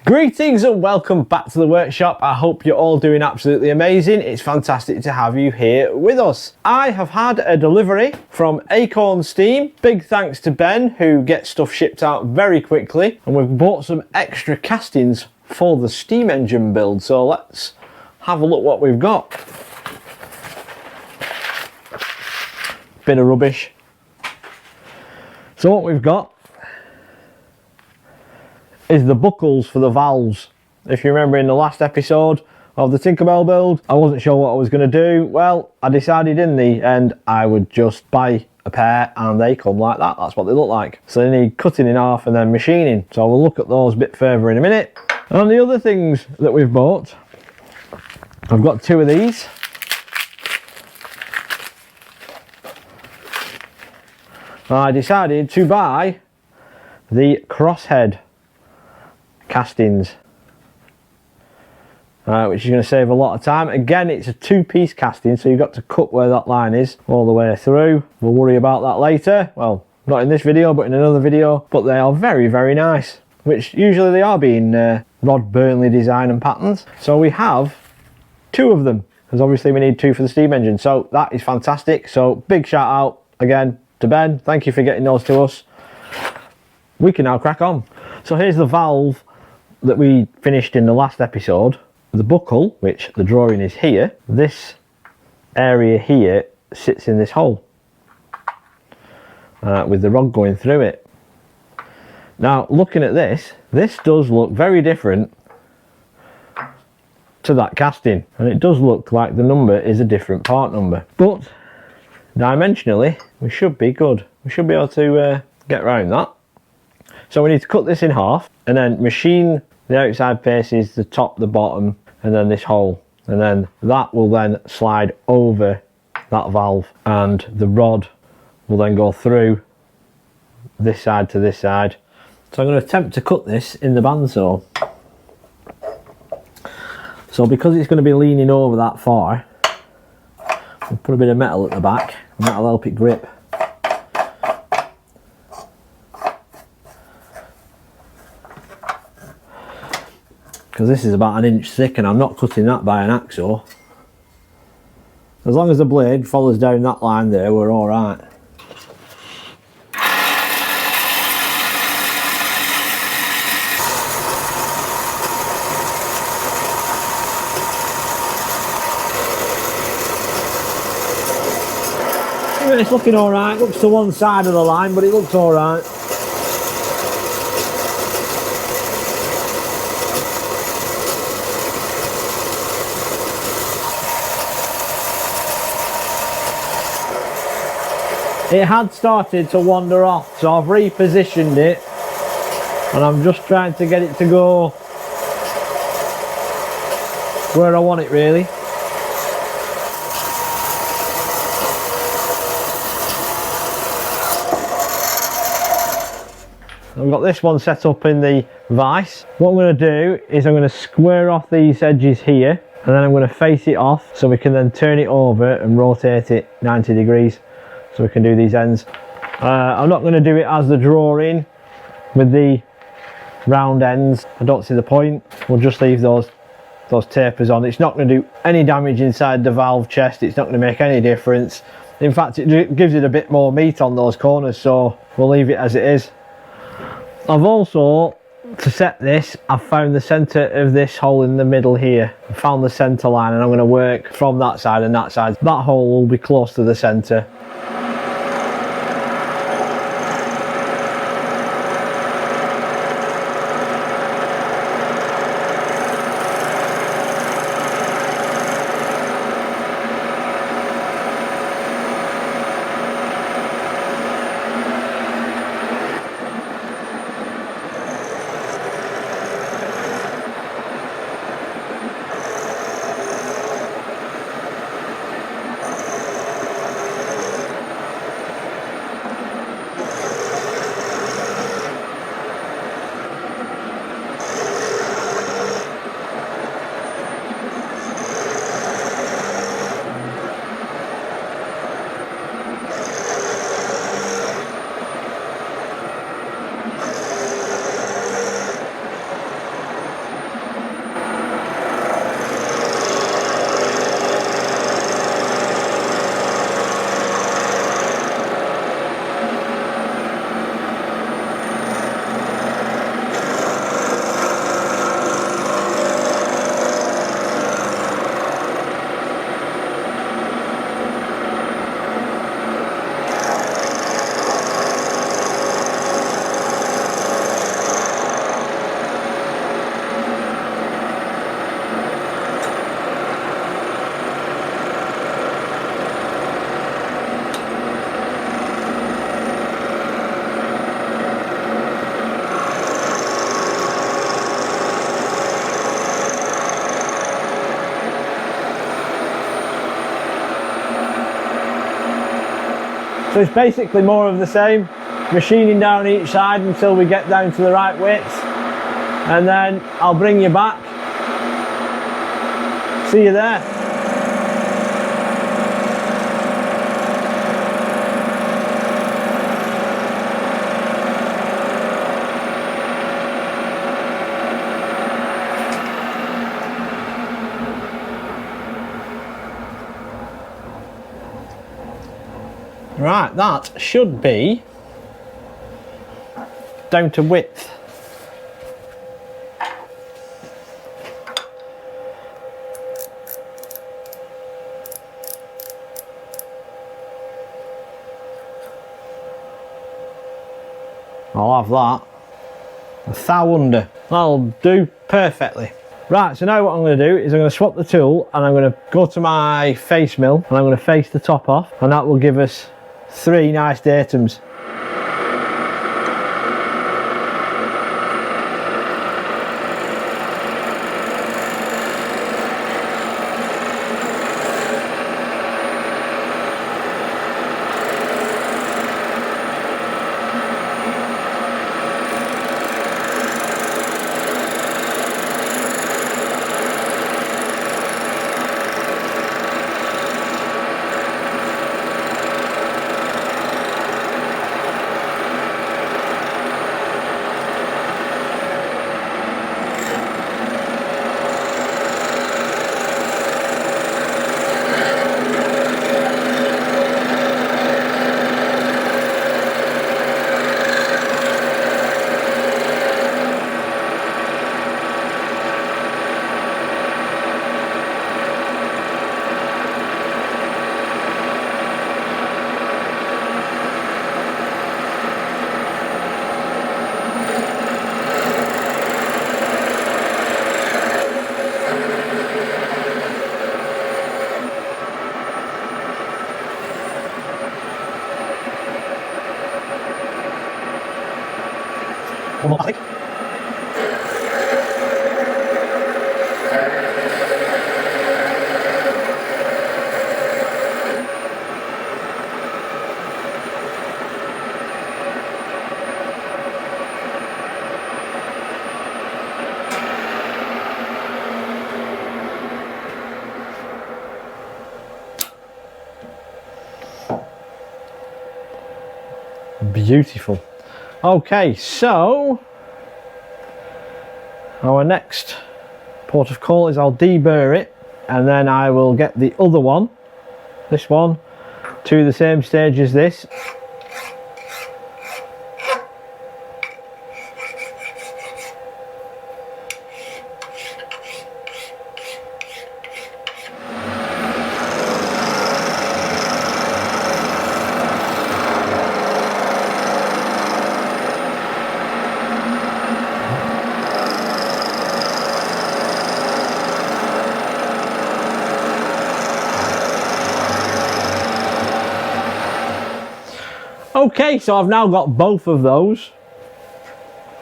Greetings and welcome back to the workshop. I hope you're all doing absolutely amazing. It's fantastic to have you here with us. I have had a delivery from Acorn Steam. Big thanks to Ben, who gets stuff shipped out very quickly. And we've bought some extra castings for the steam engine build. So let's have a look what we've got. Bit of rubbish. So what we've got is the buckles for the valves. If you remember in the last episode of the Tinkerbell build, I wasn't sure what I was going to do. Well, I decided in the end I would just buy a pair and they come like that. That's what they look like. So they need cutting in half and then machining. So we'll look at those a bit further in a minute. And the other things that we've bought, I've got two of these. I decided to buy the crosshead castings, which is going to save a lot of time. Again, it's a two-piece casting, so you've got to cut where that line is all the way through. We'll worry about that later. Well, not in this video, but in another video. But they are very, very nice, which usually they are being Rod Burnley design and patterns. So we have two of them, because obviously we need two for the steam engine. So that is fantastic. So big shout out again to Ben. Thank you for getting those to us. We can now crack on. So here's the valve that we finished in the last episode. The buckle, which the drawing is here, this area here sits in this hole with the rod going through it. Now looking at this does look very different to that casting, and it does look like the number is a different part number, but dimensionally we should be good. We should be able to get around that. So we need to cut this in half and then machine the outside faces, the top, the bottom, and then this hole. And then that will then slide over that valve, and the rod will then go through this side to this side. So I'm going to attempt to cut this in the bandsaw. So because it's going to be leaning over that far, we'll put a bit of metal at the back, and that'll help it grip. Because this is about 1 inch thick and I'm not cutting that by an hacksaw. As long as the blade follows down that line there, we're alright. It's looking alright. Looks to one side of the line, but it looks alright. It had started to wander off, so I've repositioned it and I'm just trying to get it to go where I want it really. I've got this one set up in the vise. What I'm going to do is I'm going to square off these edges here, and then I'm going to face it off so we can then turn it over and rotate it 90 degrees. So we can do these ends. I'm not going to do it as the drawing with the round ends. I don't see the point. We'll just leave those tapers on. It's not going to do any damage inside the valve chest. It's not going to make any difference. In fact, it gives it a bit more meat on those corners, so we'll leave it as it is. I've also, to set this, I've found the centre of this hole in the middle here. I found the centre line and I'm going to work from that side and that side. That hole will be close to the centre. So it's basically more of the same, machining down each side until we get down to the right width, and then I'll bring you back. See you there. Right, that should be down to width. I'll have that. 1,000. That'll do perfectly. Right, so now what I'm going to do is I'm going to swap the tool and I'm going to go to my face mill and I'm going to face the top off, and that will give us 3 nice datums. One more, I think. Beautiful. Okay, so our next port of call is I'll deburr it, and then I will get the other one, this one, to the same stage as this. Okay, so I've now got both of those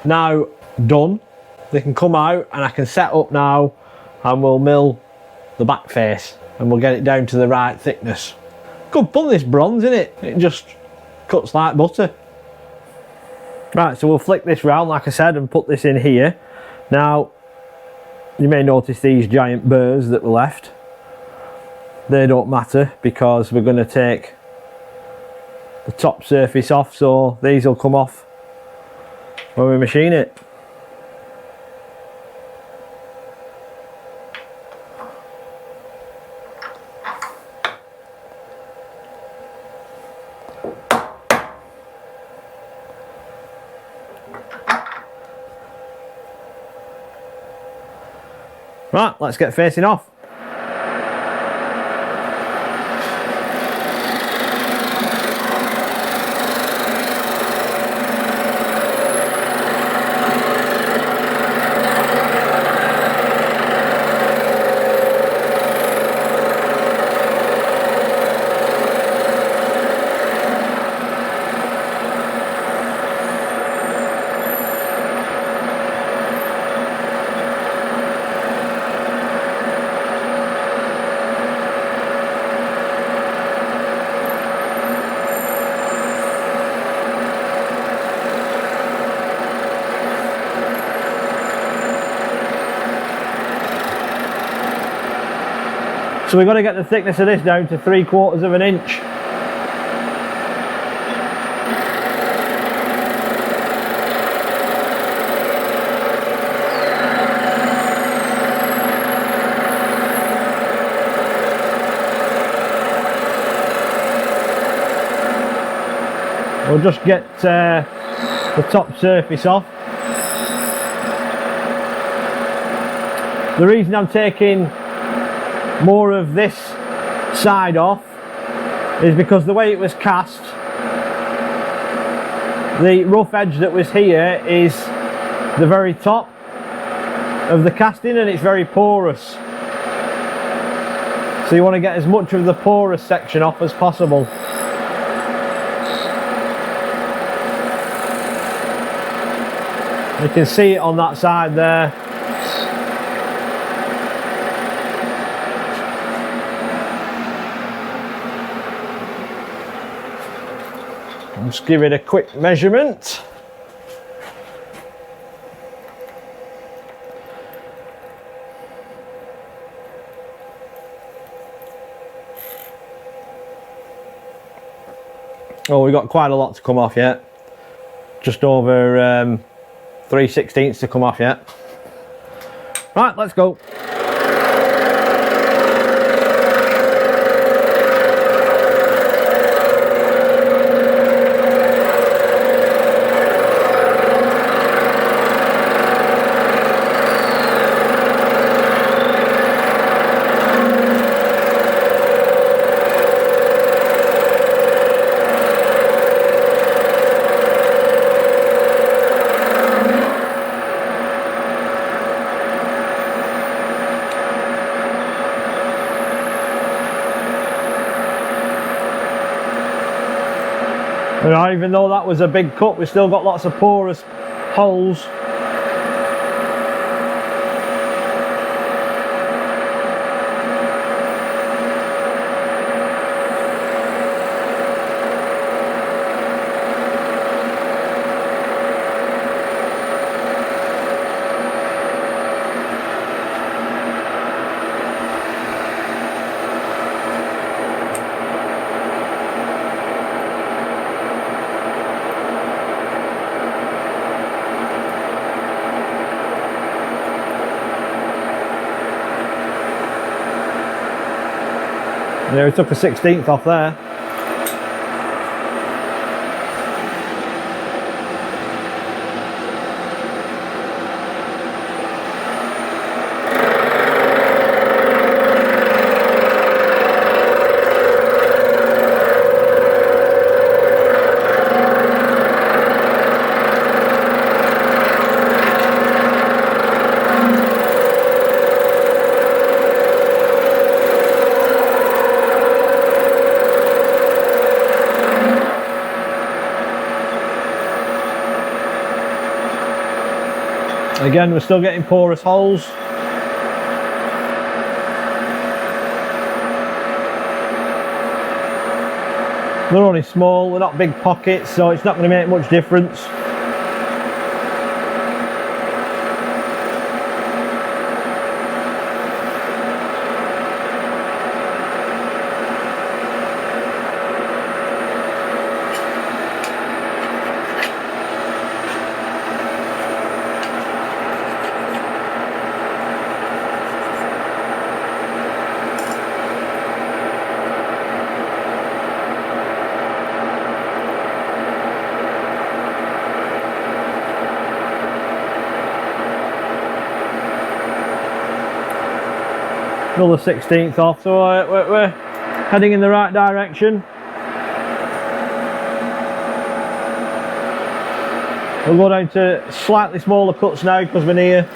now done. They can come out and I can set up now, and we'll mill the back face and we'll get it down to the right thickness. Good fun, this bronze, isn't it? It just cuts like butter. Right, so we'll flick this round like I said and put this in here. Now you may notice these giant burrs that were left. They don't matter because we're going to take the top surface off, so these will come off when we machine it. Right, let's get facing off. So we've got to get the thickness of this down to 3/4 of an inch. We'll just get the top surface off. The reason I'm taking more of this side off is because the way it was cast, the rough edge that was here is the very top of the casting, and it's very porous. So you want to get as much of the porous section off as possible. You can see it on that side there. Just give it a quick measurement. Oh, we've got quite a lot to come off yet. Just over 3/16 to come off yet. Right, let's go. And even though that was a big cut, we've still got lots of porous holes. Yeah, we took a 16th off there. Again, we're still getting porous holes. They're only small, they're not big pockets, so it's not going to make much difference. Another 16th off, so we're heading in the right direction. We'll go down to slightly smaller cuts now because we're near.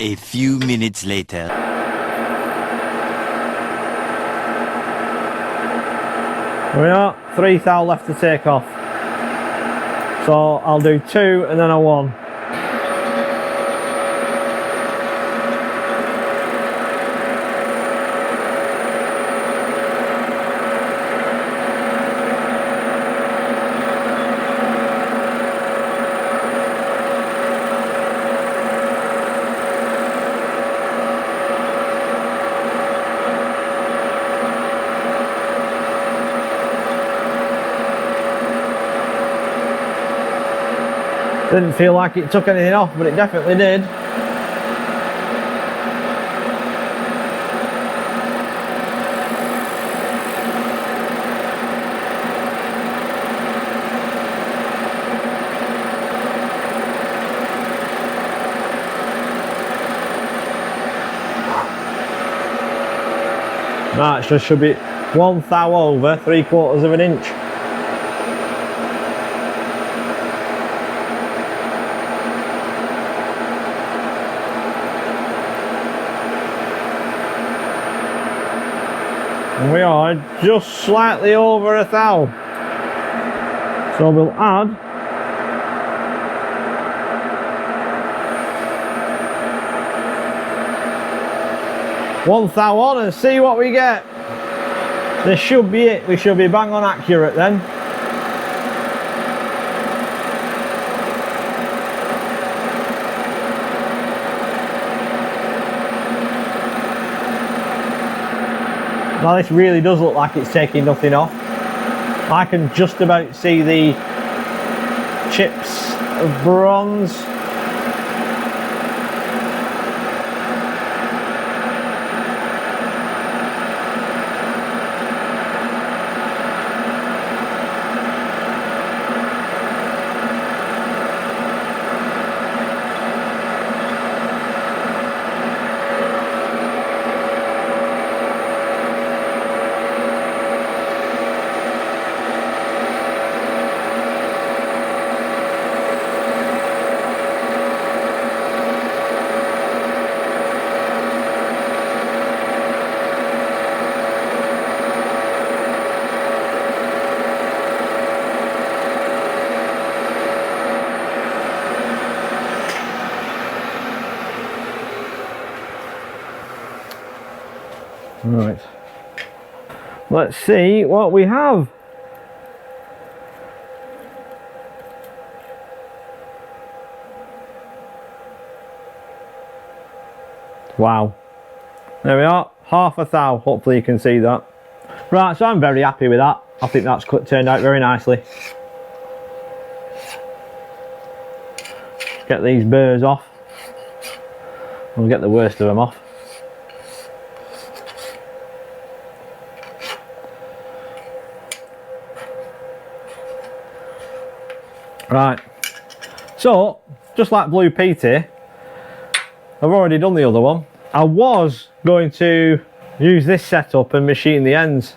A few minutes later. We are 3 thou left to take off. So I'll do 2 and then a 1. Didn't feel like it took anything off, but it definitely did. Right, so should be 1 thou over 3/4 of an inch. And we are just slightly over 1 thou. So we'll add 1 thou on and see what we get. This should be it. We should be bang on accurate then. Now this really does look like it's taking nothing off. I can just about see the chips of bronze. Right, let's see what we have. Wow, there we are, 1/2 thou. Hopefully you can see that. Right, so I'm very happy with that. I think that's turned out very nicely. Get these burrs off. We'll get the worst of them off. Right, so just like Blue Petey, I've already done the other one. I was going to use this setup and machine the ends,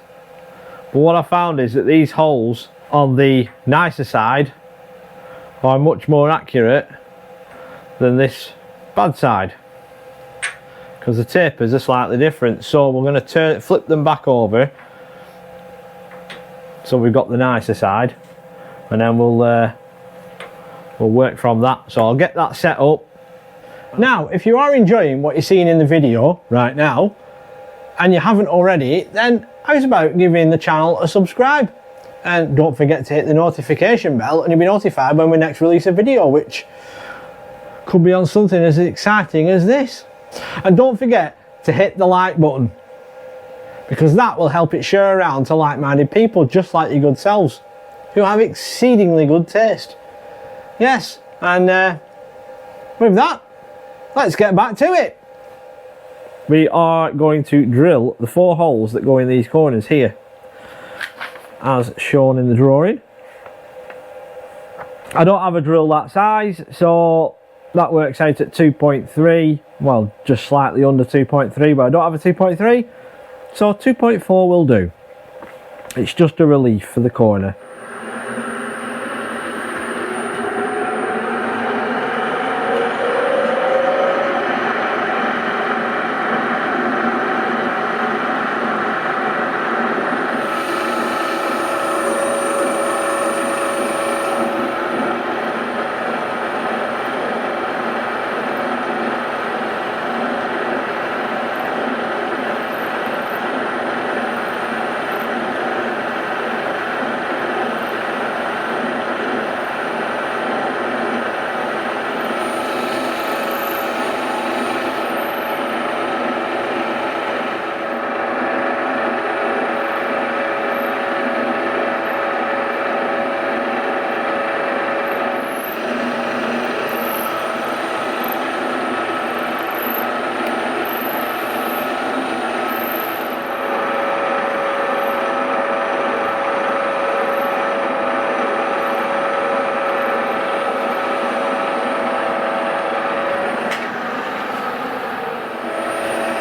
but what I found is that these holes on the nicer side are much more accurate than this bad side, because the tapers are slightly different. So we're going to flip them back over, so we've got the nicer side, and then we'll work from that. So I'll get that set up. Now, if you are enjoying what you're seeing in the video right now, and you haven't already, then how's about giving the channel a subscribe? And don't forget to hit the notification bell, and you'll be notified when we next release a video, which could be on something as exciting as this. And don't forget to hit the like button, because that will help it share around to like-minded people just like your good selves, who have exceedingly good taste. Yes, and with that, let's get back to it. We are going to drill the 4 holes that go in these corners here, as shown in the drawing. I don't have a drill that size, so that works out at 2.3, well, just slightly under 2.3, but I don't have a 2.3, so 2.4 will do. It's just a relief for the corner.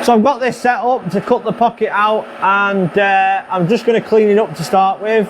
So I've got this set up to cut the pocket out, and I'm just going to clean it up to start with.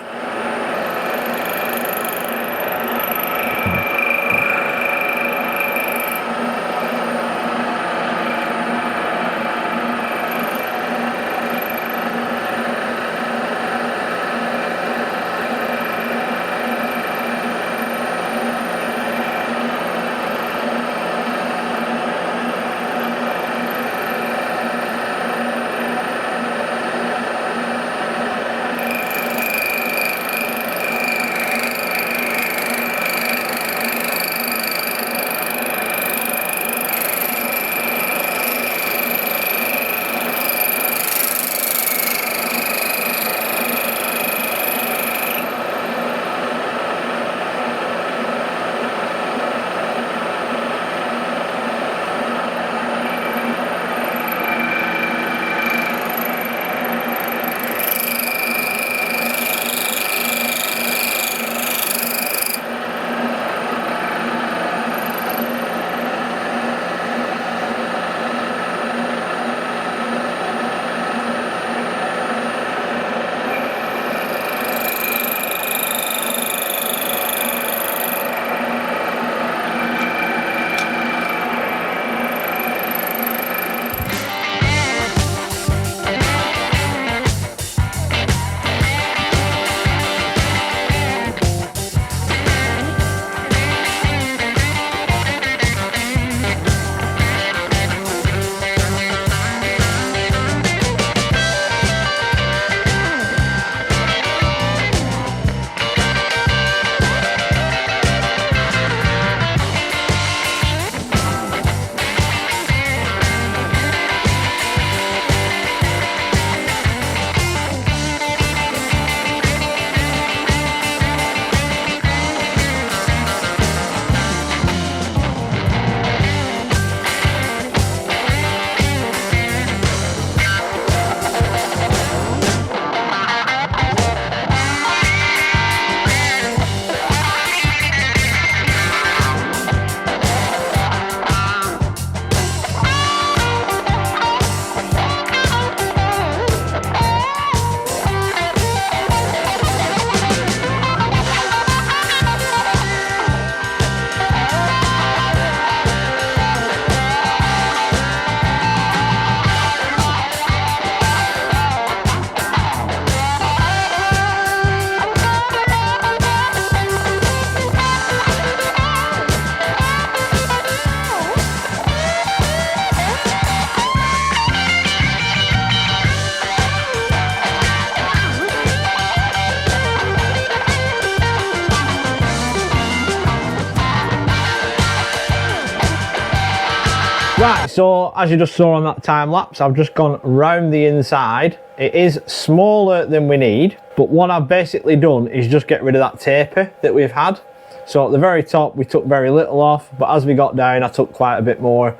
Right, so as you just saw on that time lapse, I've just gone round the inside. It is smaller than we need, but what I've basically done is just get rid of that taper that we've had. So at the very top we took very little off, but as we got down I took quite a bit more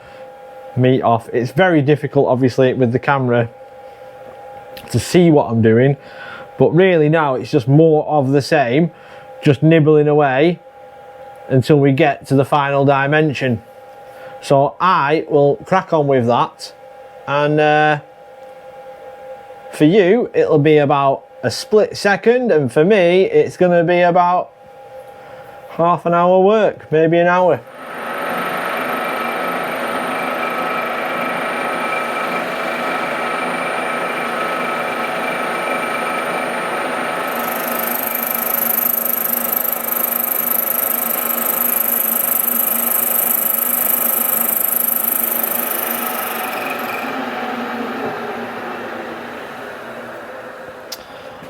meat off. It's very difficult obviously with the camera to see what I'm doing, but really now it's just more of the same, just nibbling away until we get to the final dimension. So I will crack on with that, and for you it'll be about a split second, and for me it's going to be about half an hour work, maybe an hour.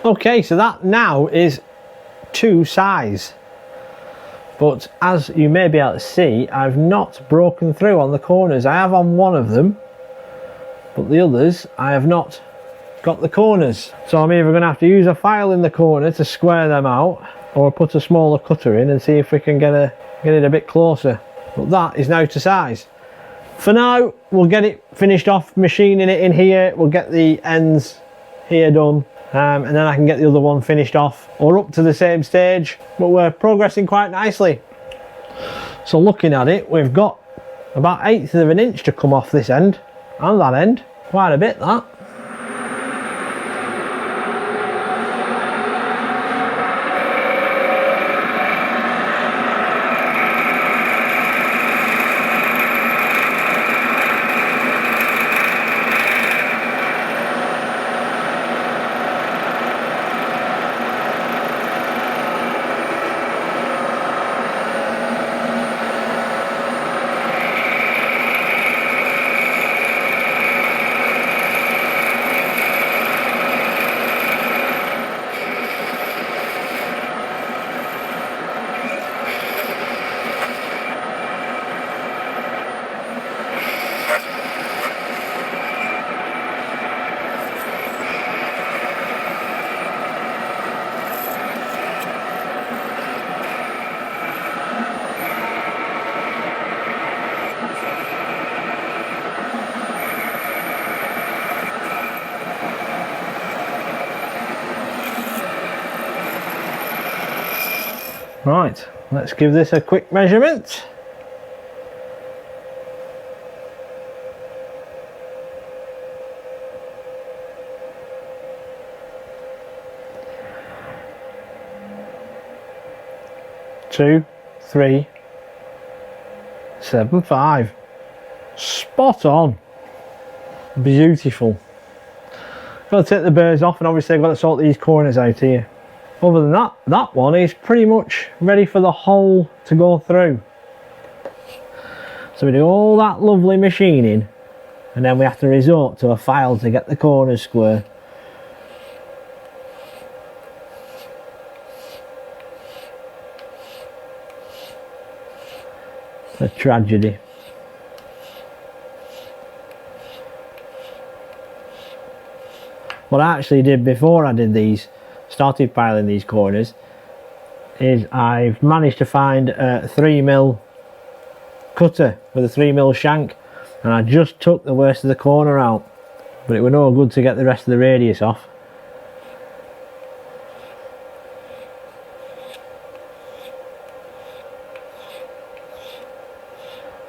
Okay, so that now is 2 size, but as you may be able to see, I've not broken through on the corners. I have on one of them, but the others I have not got the corners. So I'm either going to have to use a file in the corner to square them out, or put a smaller cutter in and see if we can get it a bit closer. But that is now to size. For now, we'll get it finished off, machining it in here. We'll get the ends here done. And then I can get the other one finished off, or up to the same stage, but we're progressing quite nicely. So looking at it, we've got about 1/8 of an inch to come off this end and that end. Quite a bit, that. Right, let's give this a quick measurement. Two, 3, 7, 5. Spot on. Beautiful. Got to take the burrs off, and obviously I've got to sort these corners out here. Other than that, that one is pretty much ready for the hole to go through. So we do all that lovely machining, and then we have to resort to a file to get the corners square. A tragedy. What I actually did before I did these, started piling these corners, is I've managed to find a 3mm cutter with a 3mm shank, and I just took the worst of the corner out, but it was no good to get the rest of the radius off.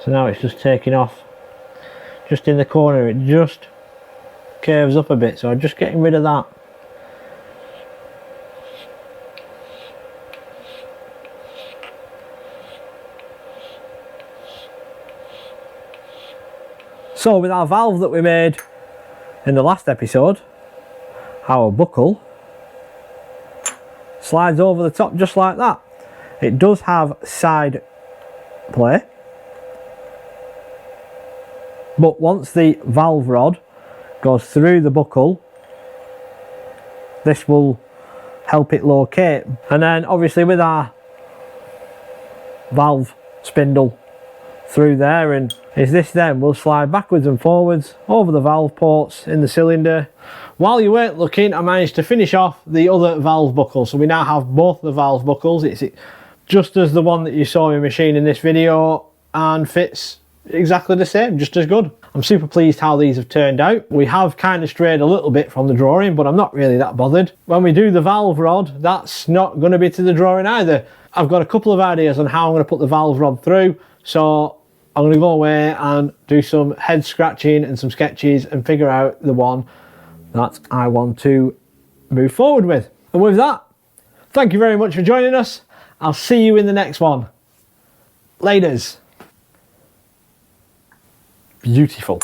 So now it's just taking off just in the corner. It just curves up a bit, so I'm just getting rid of that. So with our valve that we made in the last episode, our buckle slides over the top just like that. It does have side play, but once the valve rod goes through the buckle, this will help it locate. And then obviously with our valve spindle through there, and this then will slide backwards and forwards over the valve ports in the cylinder. While you weren't looking, I managed to finish off the other valve buckle, so we now have both the valve buckles. It's just as the one that you saw me machine in this video, and fits exactly the same, just as good. I'm super pleased how these have turned out. We have kind of strayed a little bit from the drawing, but I'm not really that bothered. When we do the valve rod, that's not going to be to the drawing either. I've got a couple of ideas on how I'm going to put the valve rod through, so I'm going to go away and do some head scratching and some sketches and figure out the one that I want to move forward with. And with that, thank you very much for joining us. I'll see you in the next one. Laters. Beautiful.